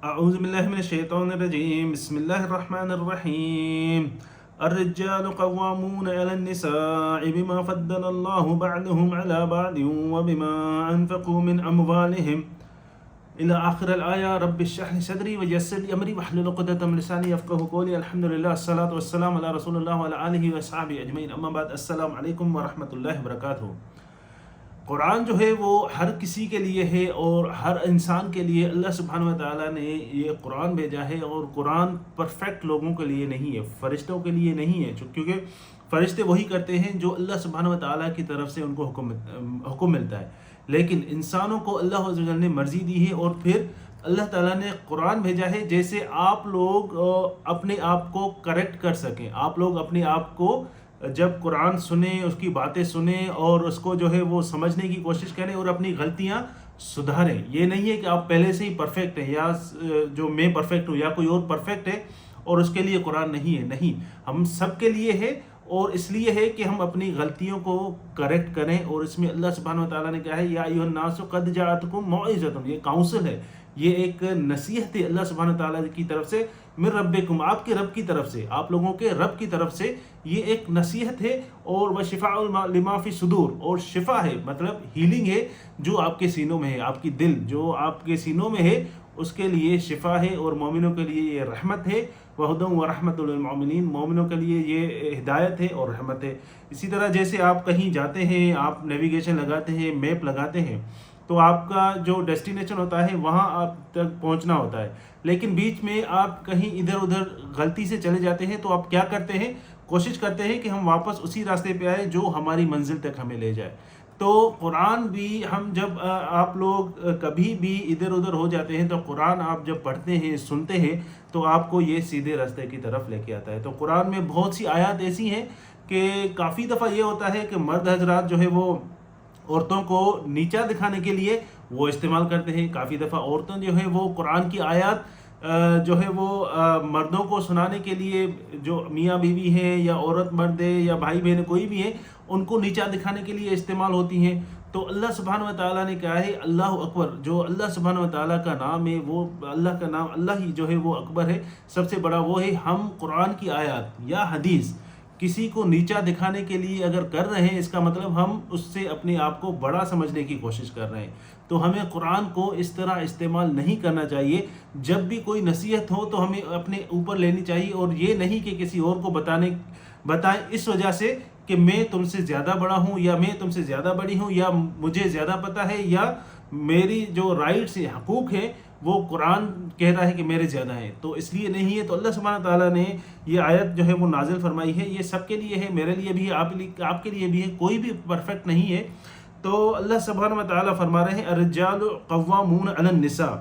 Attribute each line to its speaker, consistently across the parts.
Speaker 1: أعوذ بالله من الشيطان الرجيم بسم الله الرحمن الرحيم الرجال قوامون على النساء بما فضل الله بعضهم على بعض وبما أنفقوا من أموالهم إلى آخر الآية رب اشرح لي صدري ويسر لي أمري واحلل عقدة من لساني يفقهوا قولي الحمد لله الصلاة والسلام على رسول الله وعلى آله وصحبه أجمعين أما بعد السلام علیکم ورحمۃ اللہ وبرکاتہ۔ قرآن جو ہے وہ ہر کسی کے لیے ہے اور ہر انسان کے لیے اللہ سبحانہ و تعالیٰ نے یہ قرآن بھیجا ہے، اور قرآن پرفیکٹ لوگوں کے لیے نہیں ہے، فرشتوں کے لیے نہیں ہے، کیونکہ فرشتے وہی کرتے ہیں جو اللہ سبحانہ و تعالیٰ کی طرف سے ان کو حکم ملتا ہے، لیکن انسانوں کو اللہ عز و جل نے مرضی دی ہے، اور پھر اللہ تعالیٰ نے قرآن بھیجا ہے جیسے آپ لوگ اپنے آپ کو کریکٹ کر سکیں، آپ لوگ اپنے آپ کو جب قرآن سنیں، اس کی باتیں سنیں اور اس کو جو ہے وہ سمجھنے کی کوشش کریں اور اپنی غلطیاں سدھاریں۔ یہ نہیں ہے کہ آپ پہلے سے ہی پرفیکٹ ہیں، یا جو میں پرفیکٹ ہوں یا کوئی اور پرفیکٹ ہے اور اس کے لیے قرآن نہیں ہے، نہیں، ہم سب کے لیے ہے، اور اس لیے ہے کہ ہم اپنی غلطیوں کو کریکٹ کریں۔ اور اس میں اللہ سبحانہ و تعالیٰ نے کہا ہے یا ایھا الناس قد جاءتکم موعظۃ، یہ کاؤنسل ہے، یہ ایک نصیحت ہے اللہ سبحانہ و تعالیٰ کی طرف سے، من ربکم، آپ کے رب کی طرف سے، آپ لوگوں کے رب کی طرف سے یہ ایک نصیحت ہے، اور وشفاء لما فی الصدور، اور شفا ہے مطلب ہیلنگ ہے جو آپ کے سینوں میں ہے، آپ کی دل جو آپ کے سینوں میں ہے اس کے لیے شفا ہے، اور مومنوں کے لیے یہ رحمت ہے، وہدی ورحمۃ للمؤمنین، مومنوں کے لیے یہ ہدایت ہے اور رحمت ہے۔ اسی طرح جیسے آپ کہیں جاتے ہیں، آپ نیویگیشن لگاتے ہیں، میپ لگاتے ہیں، تو آپ کا جو ڈیسٹینیشن ہوتا ہے وہاں آپ تک پہنچنا ہوتا ہے، لیکن بیچ میں آپ کہیں ادھر ادھر غلطی سے چلے جاتے ہیں، تو آپ کیا کرتے ہیں؟ کوشش کرتے ہیں کہ ہم واپس اسی راستے پہ آئے جو ہماری منزل تک ہمیں لے جائے۔ تو قرآن بھی ہم جب آپ لوگ کبھی بھی ادھر ادھر ہو جاتے ہیں تو قرآن آپ جب پڑھتے ہیں، سنتے ہیں، تو آپ کو یہ سیدھے راستے کی طرف لے کے آتا ہے۔ تو قرآن میں بہت سی آیات ایسی ہیں کہ کافی دفعہ یہ ہوتا ہے کہ مرد حضرات جو ہے وہ عورتوں کو نیچا دکھانے کے لیے وہ استعمال کرتے ہیں، کافی دفعہ عورتیں جو ہے وہ قرآن کی آیات جو ہے وہ مردوں کو سنانے کے لیے، جو میاں بیوی ہیں یا عورت مرد ہے یا بھائی بہن کوئی بھی ہے، ان کو نیچا دکھانے کے لیے استعمال ہوتی ہیں۔ تو اللہ سبحانہ و تعالیٰ نے کہا ہے اللہ اکبر، جو اللہ سبحانہ و تعالیٰ کا نام ہے وہ اللہ کا نام، اللہ ہی جو ہے وہ اکبر ہے، سب سے بڑا وہ ہے۔ ہم قرآن کی آیات یا حدیث کسی کو نیچا دکھانے کے لیے اگر کر رہے ہیں، اس کا مطلب ہم اس سے اپنے آپ کو بڑا سمجھنے کی کوشش کر رہے ہیں۔ تو ہمیں قرآن کو اس طرح استعمال نہیں کرنا چاہیے۔ جب بھی کوئی نصیحت ہو تو ہمیں اپنے اوپر لینی چاہیے، اور یہ نہیں کہ کسی اور کو بتائیں اس وجہ سے کہ میں تم سے زیادہ بڑا ہوں، یا میں تم سے زیادہ بڑی ہوں، یا مجھے زیادہ پتہ ہے، یا میری جو رائٹس ہیں، حقوق ہیں، وہ قرآن کہہ رہا ہے کہ میرے زیادہ ہیں، تو اس لیے نہیں ہے۔ تو اللہ سبحانہ تعالیٰ نے یہ آیت جو ہے وہ نازل فرمائی ہے، یہ سب کے لیے ہے، میرے لیے بھی ہے، آپ کے لیے بھی ہے، کوئی بھی پرفیکٹ نہیں ہے۔ تو اللہ سبحانہ و تعالیٰ فرما رہے ہیں الرجال قوامون علی النساء،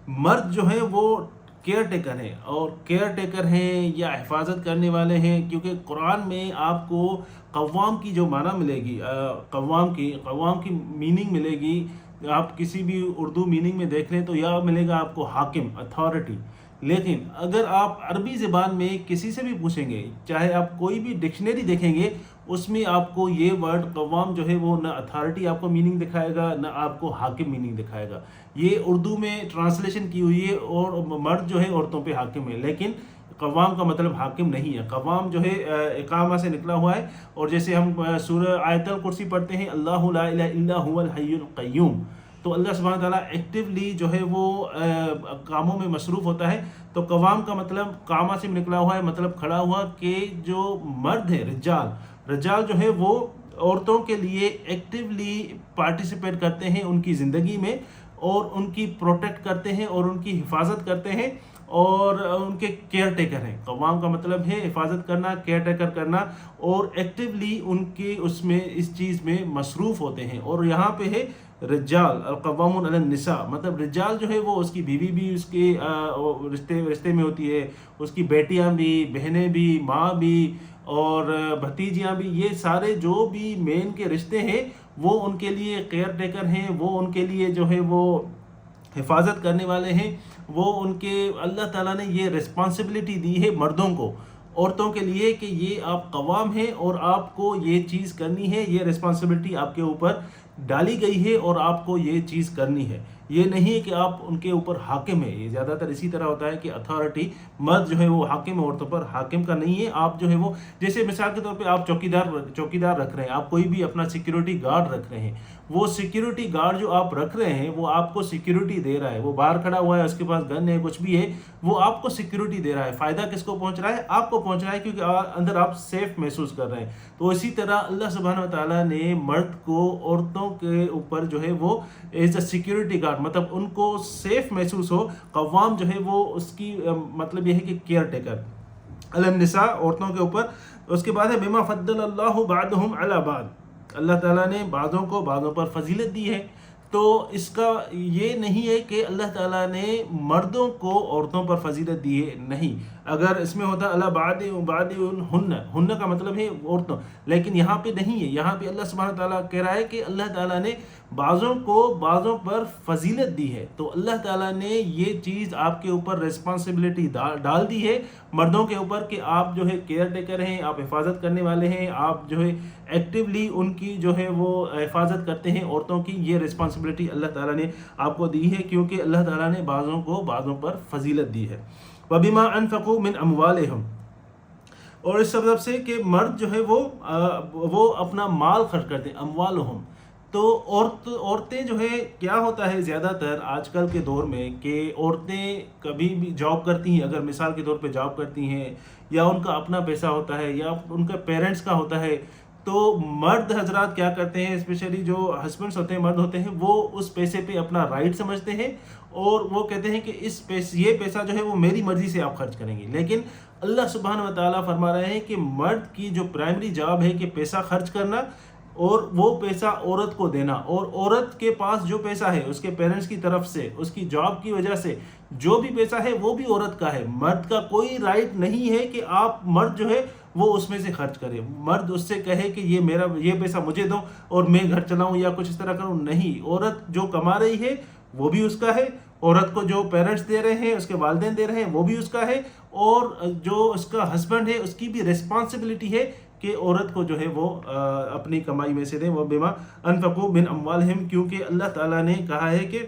Speaker 1: مرد جو ہیں وہ کیئر ٹیکر ہیں، اور کیئر ٹیکر ہیں یا حفاظت کرنے والے ہیں، کیونکہ قرآن میں آپ کو قوام کی جو معنی ملے گی، قوام کی میننگ ملے گی، آپ کسی بھی اردو میننگ میں دیکھ لیں تو یا ملے گا آپ کو حاکم، اتھارٹی۔ لیکن اگر آپ عربی زبان میں کسی سے بھی پوچھیں گے، چاہے آپ کوئی بھی ڈکشنری دیکھیں گے، اس میں آپ کو یہ ورڈ قوام جو ہے وہ نہ اتھارٹی آپ کو میننگ دکھائے گا، نہ آپ کو حاکم میننگ دکھائے گا۔ یہ اردو میں ٹرانسلیشن کی ہوئی ہے، اور مرد جو ہے عورتوں پہ حاکم ہے، لیکن قوام کا مطلب حاکم نہیں ہے۔ قوام جو ہے اقامہ سے نکلا ہوا ہے، اور جیسے ہم سورہ آیت الکرسی پڑھتے ہیں اللہ لا الہ الا هو الحی القیوم، تو اللہ سبحانہ تعالیٰ ایکٹیولی جو ہے وہ کاموں میں مصروف ہوتا ہے۔ تو قوام کا مطلب قامہ سے نکلا ہوا ہے، مطلب کھڑا ہوا، کہ جو مرد ہے، رجال جو ہے وہ عورتوں کے لیے ایکٹیولی پارٹیسپیٹ کرتے ہیں ان کی زندگی میں، اور ان کی پروٹیکٹ کرتے ہیں، اور ان کی حفاظت کرتے ہیں، اور ان کے کیئر ٹیکر ہیں۔ قوام کا مطلب ہے حفاظت کرنا، کیئر ٹیکر کرنا، اور ایکٹیولی ان کے اس چیز میں مصروف ہوتے ہیں۔ اور یہاں پہ ہے رجال القوامون علی النساء، مطلب رجال جو ہے وہ اس کی بیوی بھی اس کے رشتے میں ہوتی ہے، اس کی بیٹیاں بھی، بہنیں بھی، ماں بھی، اور بھتیجیاں بھی، یہ سارے جو بھی مین کے رشتے ہیں وہ ان کے لیے کیئر ٹیکر ہیں، وہ ان کے لیے جو ہے وہ حفاظت کرنے والے ہیں، وہ ان کے اللہ تعالیٰ نے یہ رسپانسبلٹی دی ہے مردوں کو، عورتوں کے لیے، کہ یہ آپ قوام ہیں اور آپ کو یہ چیز کرنی ہے، یہ رسپانسبلٹی آپ کے اوپر ڈالی گئی ہے اور آپ کو یہ چیز کرنی ہے۔ یہ نہیں ہے کہ آپ ان کے اوپر حاکم ہے. یہ زیادہ تر اسی طرح ہوتا ہے کہ اتھارٹی مرد جو ہے وہ حاکم ہے عورتوں پر. حاکم کا نہیں ہے. آپ جو ہے وہ جیسے مثال کے طور پہ آپ چوکیدار رکھ رہے ہیں, آپ کوئی بھی اپنا سیکیورٹی گارڈ رکھ رہے ہیں, وہ سیکیورٹی گارڈ جو آپ رکھ رہے ہیں وہ آپ کو سیکیورٹی دے رہا ہے. وہ باہر کھڑا ہوا ہے, اس کے پاس گن ہے, کچھ بھی ہے, وہ آپ کو سیکیورٹی دے رہا ہے. فائدہ کس کو پہنچ رہا ہے؟ آپ کو پہنچ رہا ہے, کیونکہ اندر آپ سیف محسوس کر رہے ہیں. تو اسی طرح اللہ سبحانہ و تعالیٰ نے مرد کو عورتوں کے اوپر جو ہے وہ ایز اے سیکیورٹی گارڈ, مطلب ان کو سیف محسوس ہو. قوام جو ہے وہ اس کی مطلب یہ ہے کہ کیئر ٹیکر علی النساء, عورتوں کے اوپر. اس کے بعد ہے بما فضل اللہ بعضهم علی بعض, اللہ تعالیٰ نے بعضوں کو بعضوں پر فضیلت دی ہے. تو اس کا یہ نہیں ہے کہ اللہ تعالیٰ نے مردوں کو عورتوں پر فضیلت دی ہے, نہیں. اگر اس میں ہوتا اللہ بعد ہن کا مطلب ہے عورتوں, لیکن یہاں پہ نہیں ہے. یہاں پہ اللہ سبحانہ تعالیٰ کہہ رہا ہے کہ اللہ تعالیٰ نے بعضوں کو بعضوں پر فضیلت دی ہے. تو اللہ تعالیٰ نے یہ چیز آپ کے اوپر ریسپانسبلٹی ڈال دی ہے مردوں کے اوپر کہ آپ جو ہے کیئر ٹیکر ہیں, آپ حفاظت کرنے والے ہیں, آپ جو ہے ایکٹیولی ان کی جو ہے وہ حفاظت کرتے ہیں عورتوں کی. یہ ریسپانسبلٹی اللہ تعالیٰ نے آپ کو دی ہے, کیونکہ اللہ تعالیٰ نے بعضوں کو بعضوں پر فضیلت دی ہے. وَبِمَا أَنفَقُوا مِنْ أَمْوَالِهِمْ, اور اس سبب سے کہ مرد جو ہے وہ اپنا مال خرچ کرتے ہیں. اموالہم, تو عورتیں جو ہے کیا ہوتا ہے زیادہ تر آج کل کے دور میں کہ عورتیں کبھی بھی جاب کرتی ہیں, اگر مثال کے طور پہ جاب کرتی ہیں, یا ان کا اپنا پیسہ ہوتا ہے, یا ان کا پیرنٹس کا ہوتا ہے, تو مرد حضرات کیا کرتے ہیں, اسپیشلی جو ہسبینڈس ہوتے ہیں, مرد ہوتے ہیں, وہ اس پیسے پہ اپنا رائٹ سمجھتے ہیں, اور وہ کہتے ہیں کہ یہ پیسہ جو ہے وہ میری مرضی سے آپ خرچ کریں گے. لیکن اللہ سبحانہ و تعالیٰ فرما رہے ہیں کہ مرد کی جو پرائمری جاب ہے کہ پیسہ خرچ کرنا, اور وہ پیسہ عورت کو دینا, اور عورت کے پاس جو پیسہ ہے اس کے پیرنٹس کی طرف سے, اس کی جاب کی وجہ سے جو بھی پیسہ ہے وہ بھی عورت کا ہے. مرد کا کوئی رائٹ نہیں ہے کہ آپ مرد جو ہے وہ اس میں سے خرچ کرے. مرد اس سے کہے کہ یہ پیسہ مجھے دو اور میں گھر چلاؤں یا کچھ اس طرح کروں, نہیں. عورت جو کما رہی ہے وہ بھی اس کا ہے, عورت کو جو پیرنٹس دے رہے ہیں, اس کے والدین دے رہے ہیں, وہ بھی اس کا ہے, اور جو اس کا ہسبینڈ ہے اس کی بھی ریسپانسبلٹی ہے کہ عورت کو جو ہے وہ اپنی کمائی میں سے دیں. وہ بما انفقوا من اموالہم, کیونکہ اللہ تعالیٰ نے کہا ہے کہ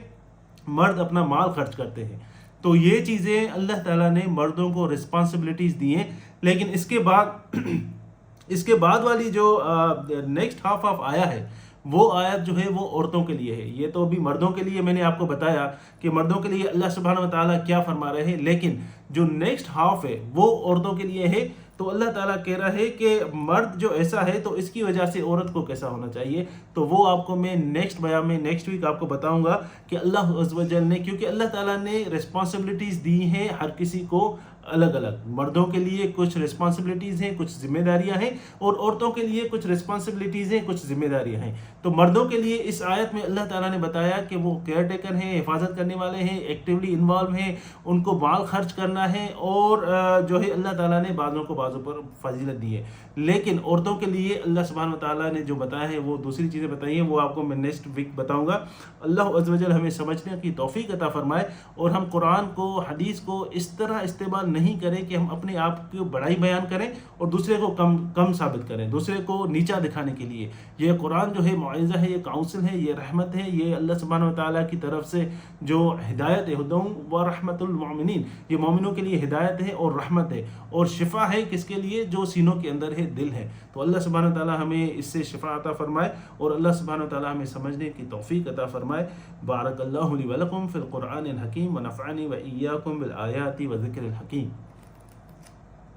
Speaker 1: مرد اپنا مال خرچ کرتے ہیں. تو یہ چیزیں اللہ تعالیٰ نے مردوں کو رسپانسبلٹیز دی ہیں. لیکن اس کے بعد والی جو نیکسٹ ہاف آف آیا ہے, وہ آیت جو ہے وہ عورتوں کے لیے ہے. یہ تو ابھی مردوں کے لیے میں نے آپ کو بتایا کہ مردوں کے لیے اللہ سبحانہ و تعالیٰ کیا فرما رہے ہیں, لیکن جو نیکسٹ ہاف ہے وہ عورتوں کے لیے ہے. تو اللہ تعالیٰ کہہ رہا ہے کہ مرد جو ایسا ہے تو اس کی وجہ سے عورت کو کیسا ہونا چاہیے. تو وہ آپ کو میں نیکسٹ بیان میں نیکسٹ ویک آپ کو بتاؤں گا کہ اللہ عز و جل نے, کیونکہ اللہ تعالیٰ نے رسپانسبلٹیز دی ہیں ہر کسی کو الگ الگ. مردوں کے لیے کچھ رسپانسبلٹیز ہیں, کچھ ذمہ داریاں ہیں, اور عورتوں کے لیے کچھ رسپانسبلٹیز ہیں, کچھ ذمہ داریاں ہیں. تو مردوں کے لیے اس آیت میں اللہ تعالیٰ نے بتایا کہ وہ کیئر ٹیکر ہیں, حفاظت کرنے والے ہیں, ایکٹیولی انوالو ہیں, ان کو مال خرچ کرنا ہے, اور جو ہے اللہ تعالیٰ نے بعضوں کو بعضوں پر فضیلت دی ہے. لیکن عورتوں کے لیے اللہ سبحانہ و تعالیٰ نے جو بتایا ہے وہ دوسری چیزیں بتائی ہیں, وہ آپ کو میں نیکسٹ ویک بتاؤں گا. اللہ عز و جل ہمیں سمجھنے کی توفیق عطا فرمائے, اور ہم قرآن کو, حدیث کو اس طرح استعمال نہیں کریں کہ ہم اپنے آپ کی بڑائی بیان کریں اور دوسرے کو کم ثابت کریں, دوسرے کو نیچا دکھانے کے لیے. یہ قرآن جو ہے معجزہ ہے, یہ کاؤنسل ہے, یہ رحمت ہے, یہ اللہ سبحانہ و تعالیٰ کی طرف سے جو ہدایت ہے, ہدی و رحمت المؤمنین, یہ مومنوں کے لیے ہدایت ہے اور رحمت ہے, اور شفا ہے کس کے لیے, جو سینوں کے اندر ہے, دل ہے. تو اللہ سبحانہ و تعالیٰ ہمیں اس سے شفا عطا فرمائے, اور اللہ سبحانہ و تعالیٰ ہمیں سمجھنے کی توفیق عطا فرمائے. بارک اللہ لی ولکم فی القرآن الحکیم ونفعنی وإیاکم بالآیات وذکر الحکیم.